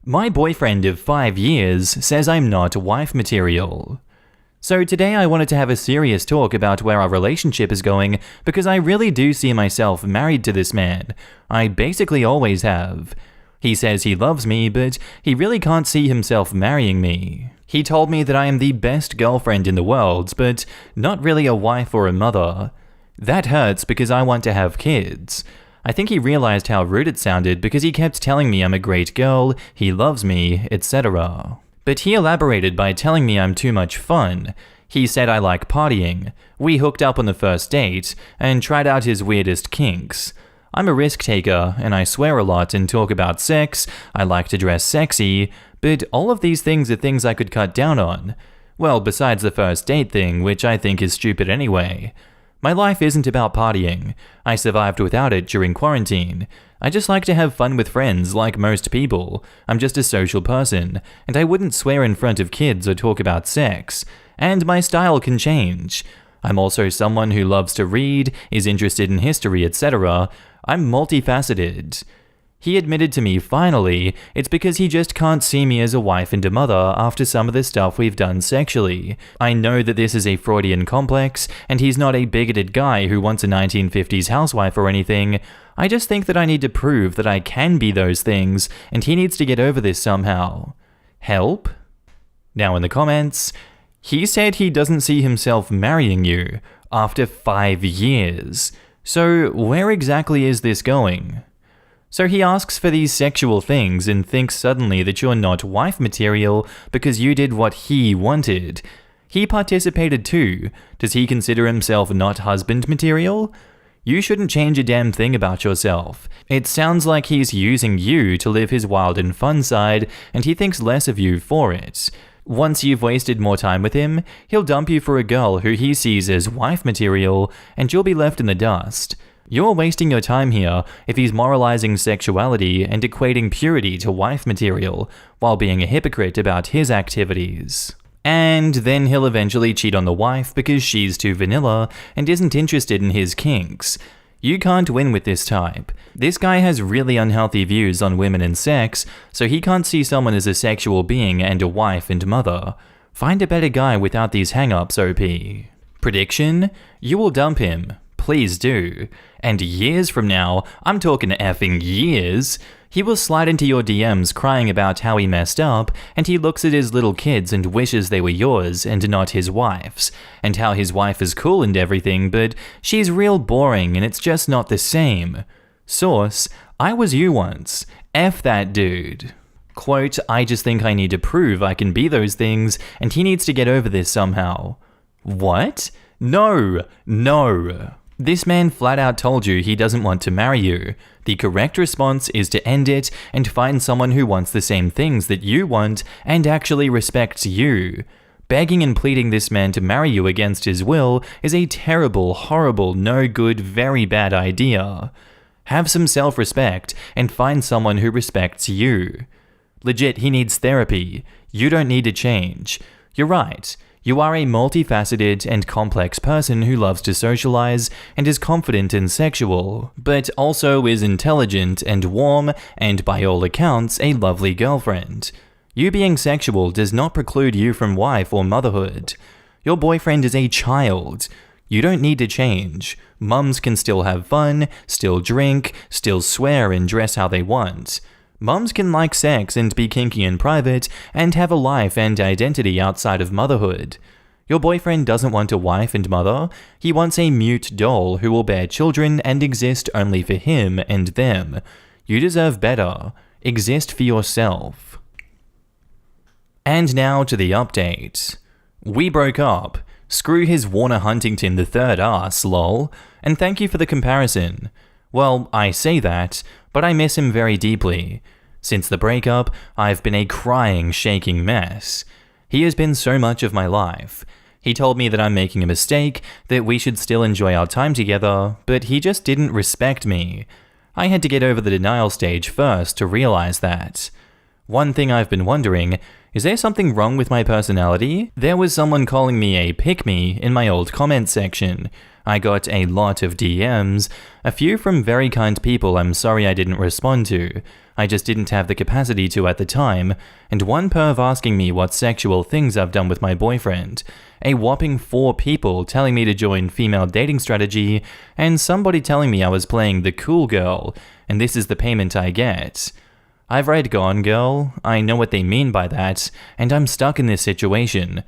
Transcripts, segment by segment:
My boyfriend of 5 years says I'm not wife material. So today I wanted to have a serious talk about where our relationship is going because I really do see myself married to this man. I basically always have. He says he loves me, but he really can't see himself marrying me. He told me that I am the best girlfriend in the world, but not really a wife or a mother. That hurts because I want to have kids. I think he realized how rude it sounded because he kept telling me I'm a great girl, he loves me, etc. But he elaborated by telling me I'm too much fun. He said I like partying. We hooked up on the first date and tried out his weirdest kinks. I'm a risk taker and I swear a lot and talk about sex. I like to dress sexy, but all of these things are things I could cut down on. Well, besides the first date thing, which I think is stupid anyway. My life isn't about partying. I survived without it during quarantine. I just like to have fun with friends like most people. I'm just a social person, and I wouldn't swear in front of kids or talk about sex. And my style can change. I'm also someone who loves to read, is interested in history, etc. I'm multifaceted. He admitted to me finally, it's because he just can't see me as a wife and a mother after some of the stuff we've done sexually. I know that this is a Freudian complex, and he's not a bigoted guy who wants a 1950s housewife or anything. I just think that I need to prove that I can be those things, and he needs to get over this somehow. Help? Now in the comments, he said he doesn't see himself marrying you after 5 years. So where exactly is this going? So he asks for these sexual things and thinks suddenly that you're not wife material because you did what he wanted. He participated too. Does he consider himself not husband material? You shouldn't change a damn thing about yourself. It sounds like he's using you to live his wild and fun side, and he thinks less of you for it. Once you've wasted more time with him, he'll dump you for a girl who he sees as wife material, and you'll be left in the dust. You're wasting your time here if he's moralizing sexuality and equating purity to wife material, while being a hypocrite about his activities. And then he'll eventually cheat on the wife because she's too vanilla and isn't interested in his kinks. You can't win with this type. This guy has really unhealthy views on women and sex, so he can't see someone as a sexual being and a wife and mother. Find a better guy without these hang-ups, OP. Prediction? You will dump him. Please do. And years from now, I'm talking effing years, he will slide into your DMs crying about how he messed up, and he looks at his little kids and wishes they were yours and not his wife's, and how his wife is cool and everything, but she's real boring and it's just not the same. Source, I was you once. F that dude. Quote, I just think I need to prove I can be those things, and he needs to get over this somehow. What? No. This man flat out told you he doesn't want to marry you. The correct response is to end it and find someone who wants the same things that you want and actually respects you. Begging and pleading this man to marry you against his will is a terrible, horrible, no good, very bad idea. Have some self-respect and find someone who respects you. Legit, he needs therapy. You don't need to change. You're right. You are a multifaceted and complex person who loves to socialize and is confident and sexual, but also is intelligent and warm and by all accounts a lovely girlfriend. You being sexual does not preclude you from wife or motherhood. Your boyfriend is a child. You don't need to change. Mums can still have fun, still drink, still swear and dress how they want. Mums can like sex and be kinky in private and have a life and identity outside of motherhood. Your boyfriend doesn't want a wife and mother. He wants a mute doll who will bear children and exist only for him and them. You deserve better. Exist for yourself. And now to the update. We broke up. Screw his Warner Huntington III ass, lol. And thank you for the comparison. Well, I say that, but I miss him very deeply. Since the breakup, I've been a crying, shaking mess. He has been so much of my life. He told me that I'm making a mistake, that we should still enjoy our time together, but he just didn't respect me. I had to get over the denial stage first to realize that. One thing I've been wondering, Is there something wrong with my personality? There was someone calling me a pick-me in my old comment section. I got a lot of DMs, a few from very kind people I'm sorry I didn't respond to. I just didn't have the capacity to at the time, and one perv asking me what sexual things I've done with my boyfriend, a whopping 4 people telling me to join female dating strategy, and somebody telling me I was playing the cool girl, and this is the payment I get. I've read Gone Girl, I know what they mean by that, and I'm stuck in this situation.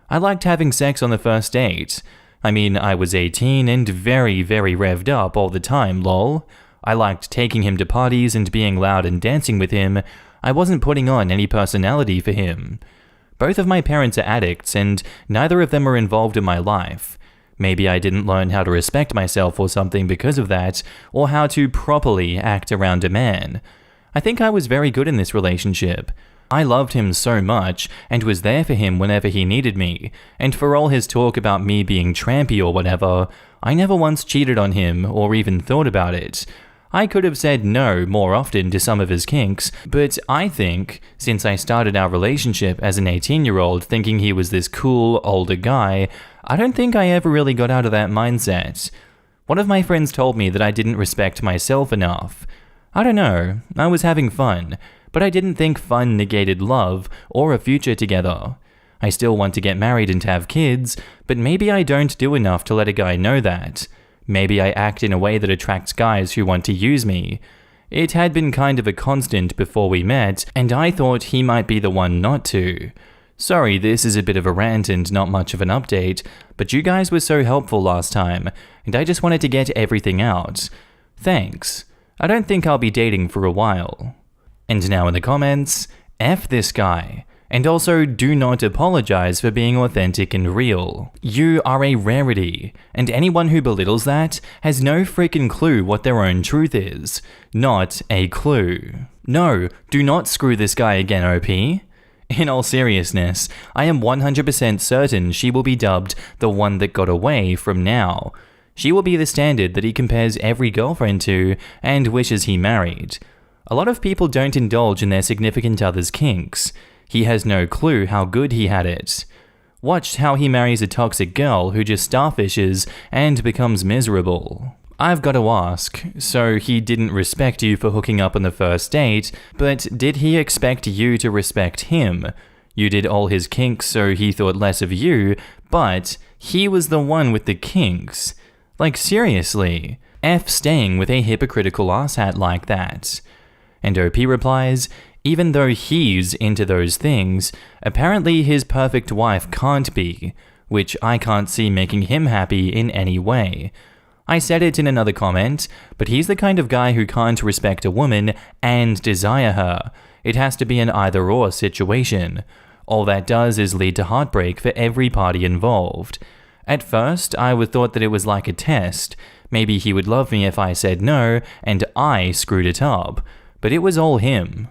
I liked having sex on the first date. I mean, I was 18 and very, very revved up all the time, lol. I liked taking him to parties and being loud and dancing with him. I wasn't putting on any personality for him. Both of my parents are addicts, and neither of them are involved in my life. Maybe I didn't learn how to respect myself or something because of that, or how to properly act around a man. I think I was very good in this relationship. I loved him so much, and was there for him whenever he needed me, and for all his talk about me being trampy or whatever, I never once cheated on him or even thought about it. I could have said no more often to some of his kinks, but I think, since I started our relationship as an 18-year-old thinking he was this cool, older guy, I don't think I ever really got out of that mindset. One of my friends told me that I didn't respect myself enough. I don't know, I was having fun, but I didn't think fun negated love or a future together. I still want to get married and have kids, but maybe I don't do enough to let a guy know that. Maybe I act in a way that attracts guys who want to use me. It had been kind of a constant before we met, and I thought he might be the one not to. Sorry, this is a bit of a rant and not much of an update, but you guys were so helpful last time, and I just wanted to get everything out. Thanks. I don't think I'll be dating for a while. And now in the comments, F this guy. And also, do not apologize for being authentic and real. You are a rarity, and anyone who belittles that has no freaking clue what their own truth is. Not a clue. No, do not screw this guy again, OP. In all seriousness, I am 100% certain she will be dubbed the one that got away from now. She will be the standard that he compares every girlfriend to and wishes he married. A lot of people don't indulge in their significant other's kinks. He has no clue how good he had it. Watch how he marries a toxic girl who just starfishes and becomes miserable. I've got to ask, so he didn't respect you for hooking up on the first date, but did he expect you to respect him? You did all his kinks so he thought less of you, but he was the one with the kinks. Like seriously, F staying with a hypocritical asshat like that. And OP replies, even though he's into those things, apparently his perfect wife can't be, which I can't see making him happy in any way. I said it in another comment, but he's the kind of guy who can't respect a woman and desire her. It has to be an either-or situation. All that does is lead to heartbreak for every party involved. At first, I thought that it was like a test. Maybe he would love me if I said no, and I screwed it up. But it was all him.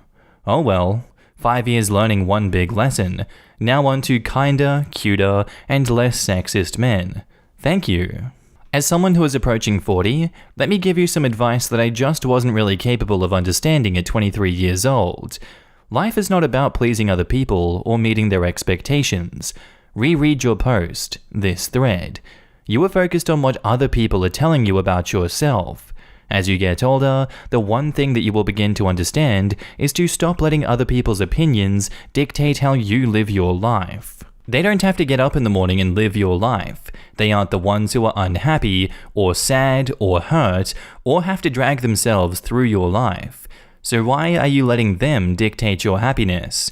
Oh well, 5 years learning one big lesson. Now on to kinder, cuter, and less sexist men. Thank you. As someone who is approaching 40, let me give you some advice that I just wasn't really capable of understanding at 23 years old. Life is not about pleasing other people or meeting their expectations. Reread your post, this thread. You are focused on what other people are telling you about yourself. As you get older, the one thing that you will begin to understand is to stop letting other people's opinions dictate how you live your life. They don't have to get up in the morning and live your life. They aren't the ones who are unhappy, or sad, or hurt, or have to drag themselves through your life. So why are you letting them dictate your happiness?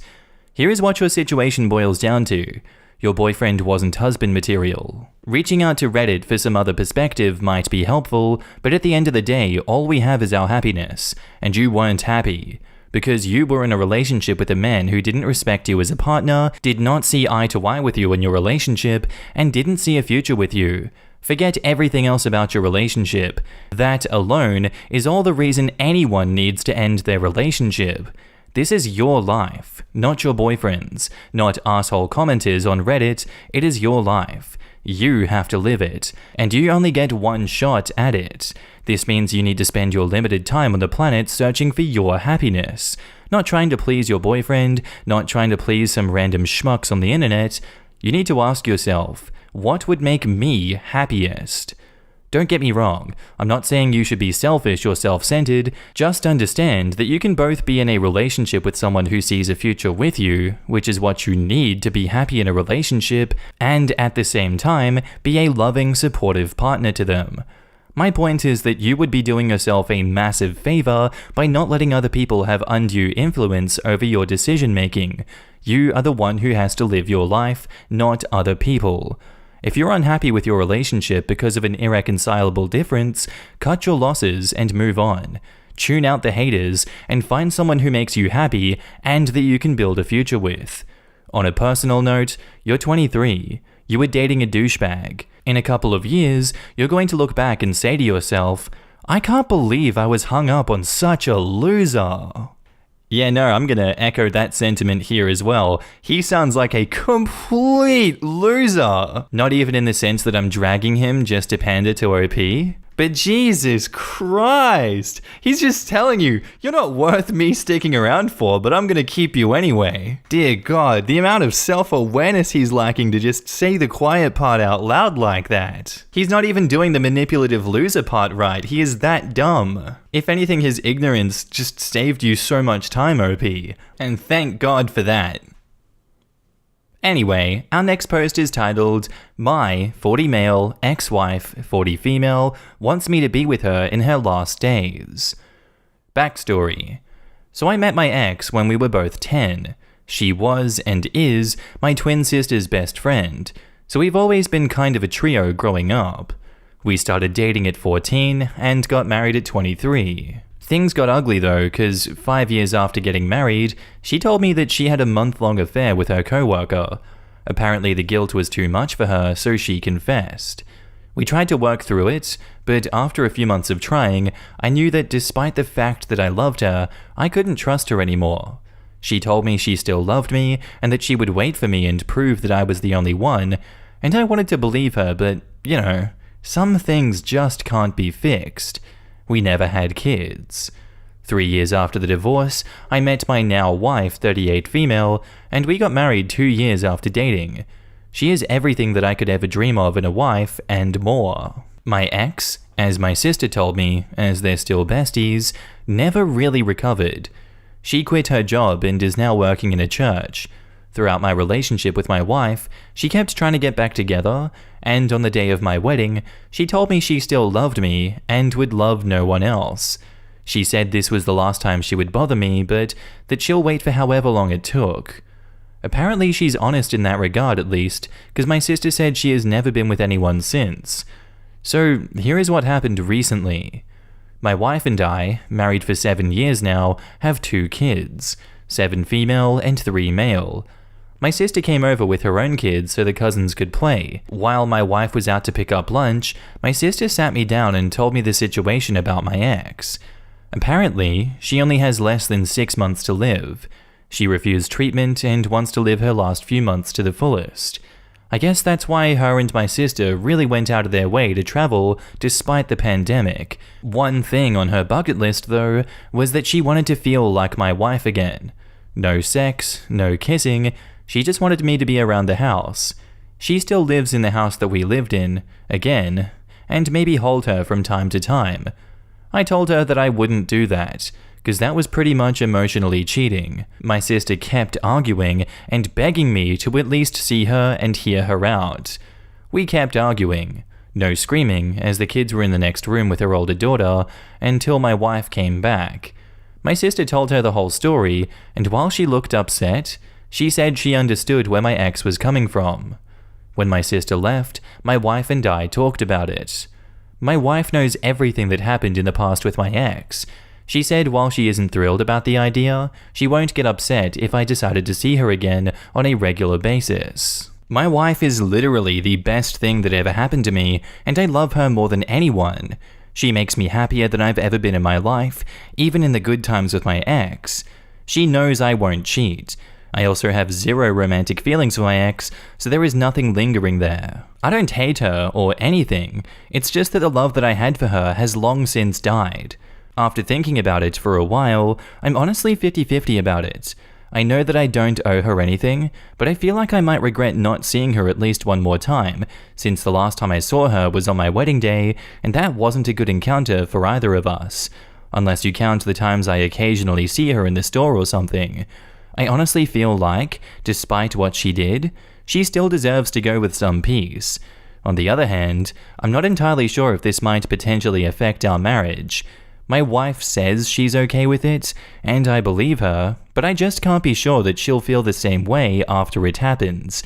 Here is what your situation boils down to. Your boyfriend wasn't husband material. Reaching out to Reddit for some other perspective might be helpful, but at the end of the day, all we have is our happiness, and you weren't happy. Because you were in a relationship with a man who didn't respect you as a partner, did not see eye to eye with you in your relationship, and didn't see a future with you. Forget everything else about your relationship. That alone is all the reason anyone needs to end their relationship. This is your life, not your boyfriend's, not asshole commenters on Reddit. It is your life. You have to live it, and you only get one shot at it. This means you need to spend your limited time on the planet searching for your happiness, Not trying to please your boyfriend, not trying to please some random schmucks on the internet. You need to ask yourself, what would make me happiest? Don't get me wrong, I'm not saying you should be selfish or self-centered, just understand that you can both be in a relationship with someone who sees a future with you, which is what you need to be happy in a relationship, and at the same time, be a loving, supportive partner to them. My point is that you would be doing yourself a massive favor by not letting other people have undue influence over your decision-making. You are the one who has to live your life, not other people. If you're unhappy with your relationship because of an irreconcilable difference, cut your losses and move on. Tune out the haters and find someone who makes you happy and that you can build a future with. On a personal note, you're 23. You were dating a douchebag. In a couple of years, you're going to look back and say to yourself, I can't believe I was hung up on such a loser. Yeah, no, I'm gonna echo that sentiment here as well. He sounds like a complete loser. Not even in the sense that I'm dragging him just to pander to OP. But Jesus Christ, he's just telling you, you're not worth me sticking around for, but I'm gonna keep you anyway. Dear God, the amount of self-awareness he's lacking to just say the quiet part out loud like that. He's not even doing the manipulative loser part right, he is that dumb. If anything, his ignorance just saved you so much time, OP, and thank God for that. Anyway, our next post is titled, My 40 male, ex-wife, 40 female, wants me to be with her in her last days. Backstory. So I met my ex when we were both 10. She was, and is, my twin sister's best friend, so we've always been kind of a trio growing up. We started dating at 14 and got married at 23. Things got ugly though, cause 5 years after getting married, she told me that she had a month-long affair with her coworker. Apparently the guilt was too much for her, so she confessed. We tried to work through it, but after a few months of trying, I knew that despite the fact that I loved her, I couldn't trust her anymore. She told me she still loved me, and that she would wait for me and prove that I was the only one, and I wanted to believe her, but, you know, some things just can't be fixed. We never had kids. 3 years after the divorce, I met my now wife, 38 female, and we got married 2 years after dating. She is everything that I could ever dream of in a wife, and more. My ex, as my sister told me, as they're still besties, never really recovered. She quit her job and is now working in a church. Throughout my relationship with my wife, she kept trying to get back together, and on the day of my wedding, she told me she still loved me and would love no one else. She said this was the last time she would bother me, but that she'll wait for however long it took. Apparently she's honest in that regard at least, because my sister said she has never been with anyone since. So here is what happened recently. My wife and I, married for 7 years now, have 2 kids, 7 female and 3 male. My sister came over with her own kids so the cousins could play. While my wife was out to pick up lunch, my sister sat me down and told me the situation about my ex. Apparently, she only has less than 6 months to live. She refused treatment and wants to live her last few months to the fullest. I guess that's why her and my sister really went out of their way to travel despite the pandemic. One thing on her bucket list, though, was that she wanted to feel like my wife again. No sex, no kissing, she just wanted me to be around the house. She still lives in the house that we lived in, again, and maybe hold her from time to time. I told her that I wouldn't do that, because that was pretty much emotionally cheating. My sister kept arguing and begging me to at least see her and hear her out. We kept arguing, no screaming, as the kids were in the next room with her older daughter, until my wife came back. My sister told her the whole story, and while she looked upset, she said she understood where my ex was coming from. When my sister left, my wife and I talked about it. My wife knows everything that happened in the past with my ex. She said while she isn't thrilled about the idea, she won't get upset if I decided to see her again on a regular basis. My wife is literally the best thing that ever happened to me, and I love her more than anyone. She makes me happier than I've ever been in my life, even in the good times with my ex. She knows I won't cheat. I also have 0 romantic feelings for my ex, so there is nothing lingering there. I don't hate her or anything, it's just that the love that I had for her has long since died. After thinking about it for a while, I'm honestly 50-50 about it. I know that I don't owe her anything, but I feel like I might regret not seeing her at least one more time, since the last time I saw her was on my wedding day, and that wasn't a good encounter for either of us. Unless you count the times I occasionally see her in the store or something. I honestly feel like, despite what she did, she still deserves to go with some peace. On the other hand, I'm not entirely sure if this might potentially affect our marriage. My wife says she's okay with it, and I believe her, but I just can't be sure that she'll feel the same way after it happens.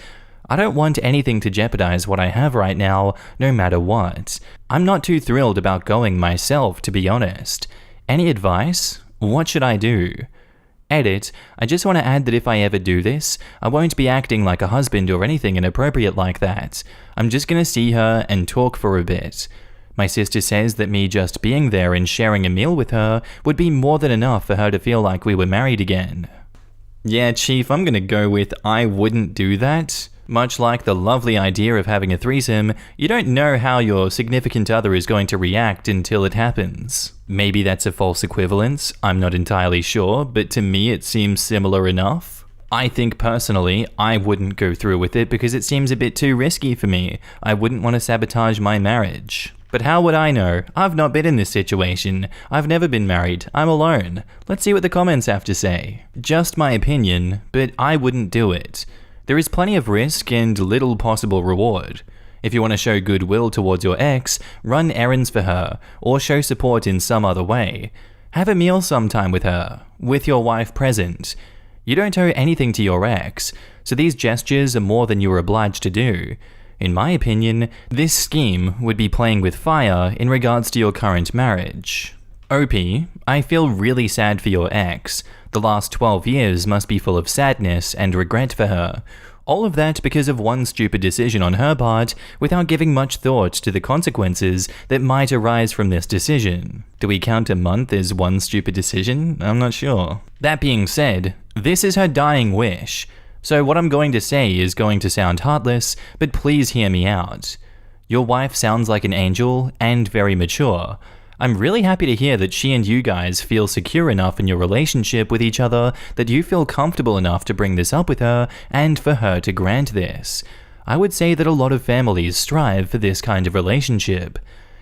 I don't want anything to jeopardize what I have right now, no matter what. I'm not too thrilled about going myself, to be honest. Any advice? What should I do? Edit, I just want to add that if I ever do this, I won't be acting like a husband or anything inappropriate like that. I'm just gonna see her and talk for a bit. My sister says that me just being there and sharing a meal with her would be more than enough for her to feel like we were married again. Yeah, Chief, I'm gonna go with I wouldn't do that. Much like the lovely idea of having a threesome, you don't know how your significant other is going to react until it happens. Maybe that's a false equivalence, I'm not entirely sure, but to me it seems similar enough. I think personally, I wouldn't go through with it because it seems a bit too risky for me. I wouldn't want to sabotage my marriage. But how would I know? I've not been in this situation. I've never been married. I'm alone. Let's see what the comments have to say. Just my opinion, but I wouldn't do it. There is plenty of risk and little possible reward. If you want to show goodwill towards your ex, run errands for her, or show support in some other way. Have a meal sometime with her, with your wife present. You don't owe anything to your ex, so these gestures are more than you are obliged to do. In my opinion, this scheme would be playing with fire in regards to your current marriage. OP, I feel really sad for your ex. The last 12 years must be full of sadness and regret for her. All of that because of one stupid decision on her part, without giving much thought to the consequences that might arise from this decision. Do we count a month as one stupid decision? I'm not sure. That being said, this is her dying wish. So what I'm going to say is going to sound heartless, but please hear me out. Your wife sounds like an angel and very mature. I'm really happy to hear that she and you guys feel secure enough in your relationship with each other that you feel comfortable enough to bring this up with her and for her to grant this. I would say that a lot of families strive for this kind of relationship.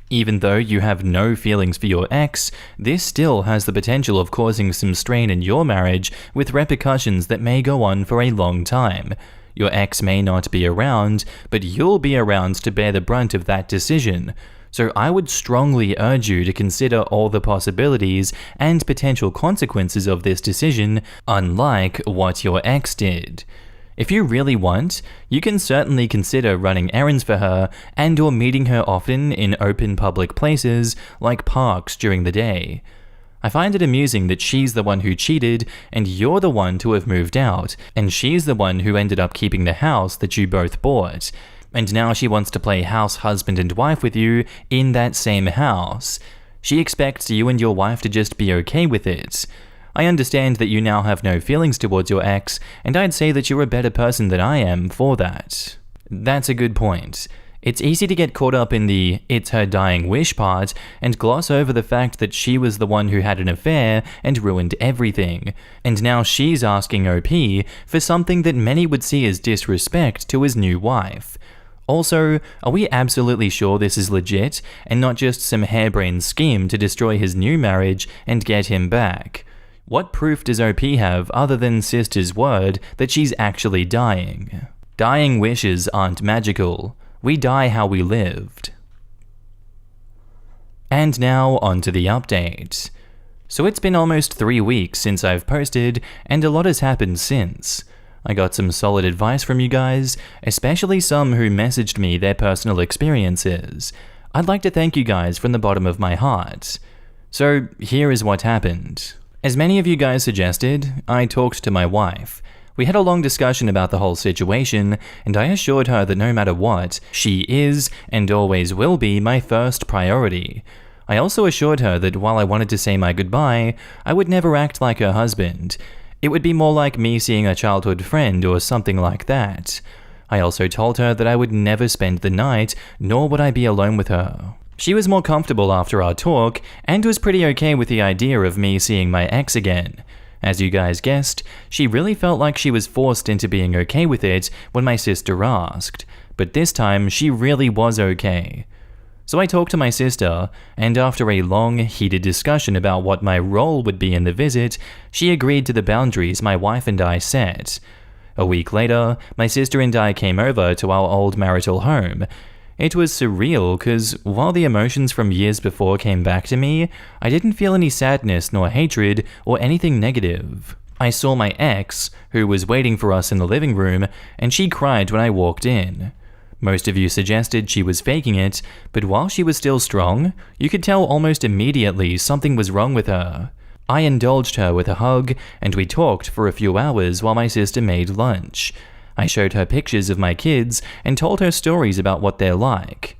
Even though you have no feelings for your ex, this still has the potential of causing some strain in your marriage with repercussions that may go on for a long time. Your ex may not be around, but you'll be around to bear the brunt of that decision. So I would strongly urge you to consider all the possibilities and potential consequences of this decision, unlike what your ex did. If you really want, you can certainly consider running errands for her and or meeting her often in open public places like parks during the day. I find it amusing that she's the one who cheated and you're the one to have moved out, and she's the one who ended up keeping the house that you both bought. And now she wants to play house husband and wife with you in that same house. She expects you and your wife to just be okay with it. I understand that you now have no feelings towards your ex, and I'd say that you're a better person than I am for that. That's a good point. It's easy to get caught up in the "it's her dying wish" part and gloss over the fact that she was the one who had an affair and ruined everything, and now she's asking OP for something that many would see as disrespect to his new wife. Also, are we absolutely sure this is legit and not just some harebrained scheme to destroy his new marriage and get him back? What proof does OP have other than sister's word that she's actually dying? Dying wishes aren't magical. We die how we lived. And now onto the update. So it's been almost 3 weeks since I've posted, and a lot has happened since. I got some solid advice from you guys, especially some who messaged me their personal experiences. I'd like to thank you guys from the bottom of my heart. So here is what happened. As many of you guys suggested, I talked to my wife. We had a long discussion about the whole situation, and I assured her that no matter what, she is and always will be my first priority. I also assured her that while I wanted to say my goodbye, I would never act like her husband. It would be more like me seeing a childhood friend or something like that. I also told her that I would never spend the night, nor would I be alone with her. She was more comfortable after our talk and was pretty okay with the idea of me seeing my ex again. As you guys guessed, she really felt like she was forced into being okay with it when my sister asked, but this time she really was okay. So I talked to my sister, and after a long, heated discussion about what my role would be in the visit, she agreed to the boundaries my wife and I set. A week later, my sister and I came over to our old marital home. It was surreal because while the emotions from years before came back to me, I didn't feel any sadness nor hatred or anything negative. I saw my ex, who was waiting for us in the living room, and she cried when I walked in. Most of you suggested she was faking it, but while she was still strong, you could tell almost immediately something was wrong with her. I indulged her with a hug, and we talked for a few hours while my sister made lunch. I showed her pictures of my kids and told her stories about what they're like.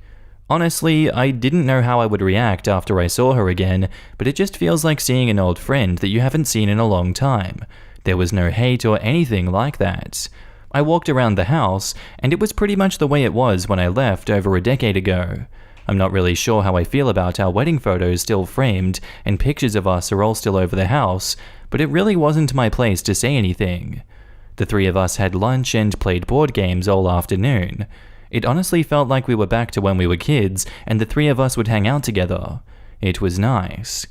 Honestly, I didn't know how I would react after I saw her again, but it just feels like seeing an old friend that you haven't seen in a long time. There was no hate or anything like that. I walked around the house, and it was pretty much the way it was when I left over a decade ago. I'm not really sure how I feel about our wedding photos still framed and pictures of us are all still over the house, but it really wasn't my place to say anything. The three of us had lunch and played board games all afternoon. It honestly felt like we were back to when we were kids and the three of us would hang out together. It was nice.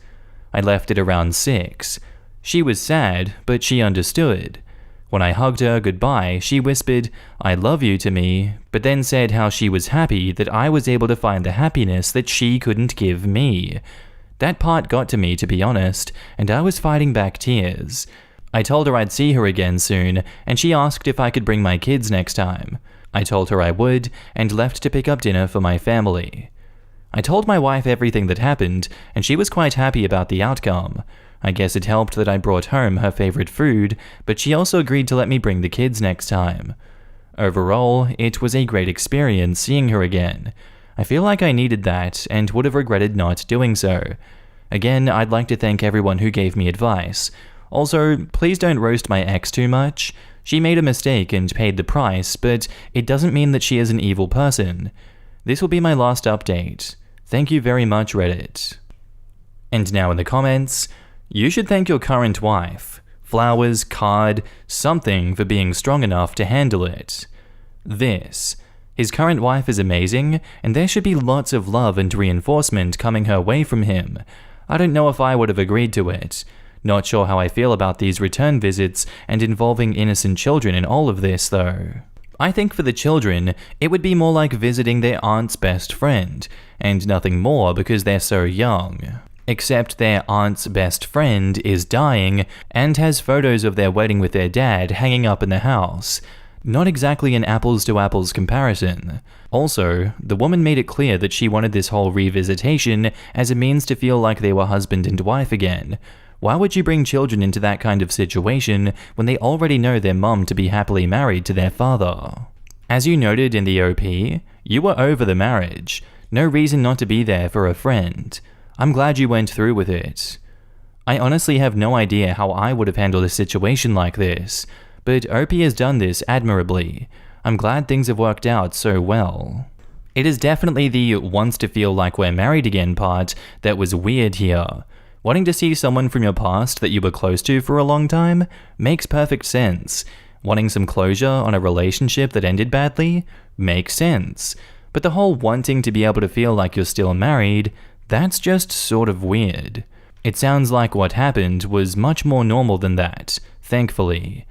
I left at around 6. She was sad, but she understood. When I hugged her goodbye, she whispered, "I love you" to me, but then said how she was happy that I was able to find the happiness that she couldn't give me. That part got to me, to be honest, and I was fighting back tears. I told her I'd see her again soon, and she asked if I could bring my kids next time. I told her I would, and left to pick up dinner for my family. I told my wife everything that happened, and she was quite happy about the outcome. I guess it helped that I brought home her favorite food, but she also agreed to let me bring the kids next time. Overall, it was a great experience seeing her again. I feel like I needed that, and would have regretted not doing so. Again, I'd like to thank everyone who gave me advice. Also, please don't roast my ex too much. She made a mistake and paid the price, but it doesn't mean that she is an evil person. This will be my last update. Thank you very much, Reddit. And now in the comments, you should thank your current wife. Flowers, card, something for being strong enough to handle it. This. His current wife is amazing, and there should be lots of love and reinforcement coming her way from him. I don't know if I would have agreed to it. Not sure how I feel about these return visits and involving innocent children in all of this, though. I think for the children, it would be more like visiting their aunt's best friend, and nothing more because they're so young. Except their aunt's best friend is dying and has photos of their wedding with their dad hanging up in the house. Not exactly an apples-to-apples comparison. Also, the woman made it clear that she wanted this whole revisitation as a means to feel like they were husband and wife again. Why would you bring children into that kind of situation when they already know their mum to be happily married to their father? As you noted in the OP, you were over the marriage. No reason not to be there for a friend. I'm glad you went through with it. I honestly have no idea how I would have handled a situation like this, but OP has done this admirably. I'm glad things have worked out so well. It is definitely the wants to feel like we're married again part that was weird here. Wanting to see someone from your past that you were close to for a long time makes perfect sense. Wanting some closure on a relationship that ended badly makes sense. But the whole wanting to be able to feel like you're still married, that's just sort of weird. It sounds like what happened was much more normal than that, thankfully.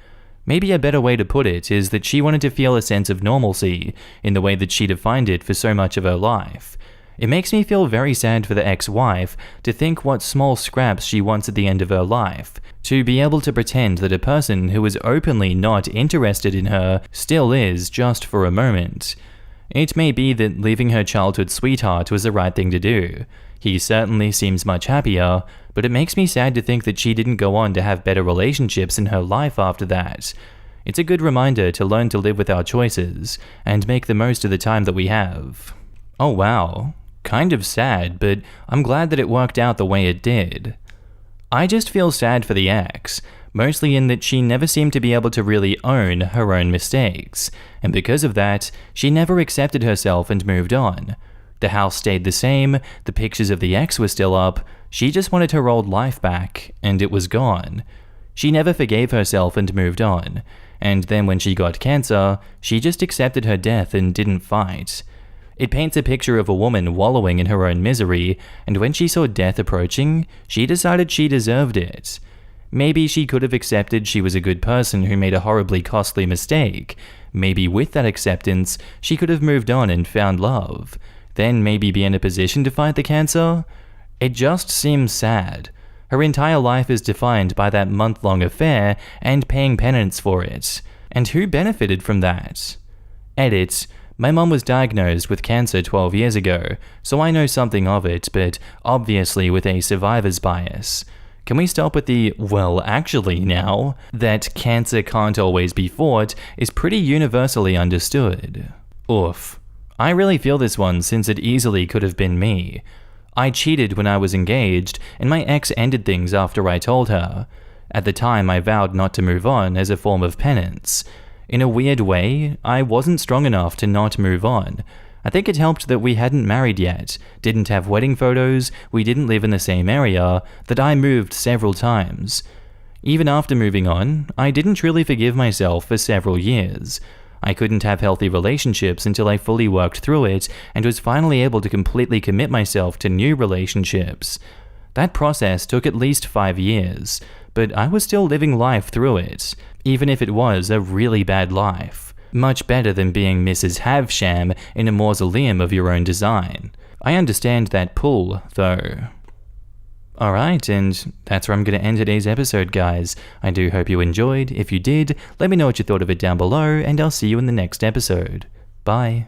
Maybe a better way to put it is that she wanted to feel a sense of normalcy in the way that she defined it for so much of her life. It makes me feel very sad for the ex-wife to think what small scraps she wants at the end of her life, to be able to pretend that a person who is openly not interested in her still is just for a moment. It may be that leaving her childhood sweetheart was the right thing to do. He certainly seems much happier, but it makes me sad to think that she didn't go on to have better relationships in her life after that. It's a good reminder to learn to live with our choices, and make the most of the time that we have. Oh wow. Kind of sad, but I'm glad that it worked out the way it did. I just feel sad for the ex, mostly in that she never seemed to be able to really own her own mistakes, and because of that, she never accepted herself and moved on. The house stayed the same, the pictures of the ex were still up, she just wanted her old life back, and it was gone. She never forgave herself and moved on, and then when she got cancer, she just accepted her death and didn't fight. It paints a picture of a woman wallowing in her own misery, and when she saw death approaching, she decided she deserved it. Maybe she could have accepted she was a good person who made a horribly costly mistake. Maybe with that acceptance, she could have moved on and found love. Then maybe be in a position to fight the cancer? It just seems sad. Her entire life is defined by that month-long affair and paying penance for it. And who benefited from that? Edit. My mum was diagnosed with cancer 12 years ago, so I know something of it, but obviously with a survivor's bias. Can we stop with the, well, actually now, that cancer can't always be fought is pretty universally understood. Oof. I really feel this one since it easily could have been me. I cheated when I was engaged, and my ex ended things after I told her. At the time, I vowed not to move on as a form of penance. In a weird way, I wasn't strong enough to not move on. I think it helped that we hadn't married yet, didn't have wedding photos, we didn't live in the same area, that I moved several times. Even after moving on, I didn't truly forgive myself for several years. I couldn't have healthy relationships until I fully worked through it and was finally able to completely commit myself to new relationships. That process took at least 5 years, but I was still living life through it, even if it was a really bad life. Much better than being Mrs. Havesham in a mausoleum of your own design. I understand that pull, though. Alright, and that's where I'm going to end today's episode, guys. I do hope you enjoyed. If you did, let me know what you thought of it down below, and I'll see you in the next episode. Bye.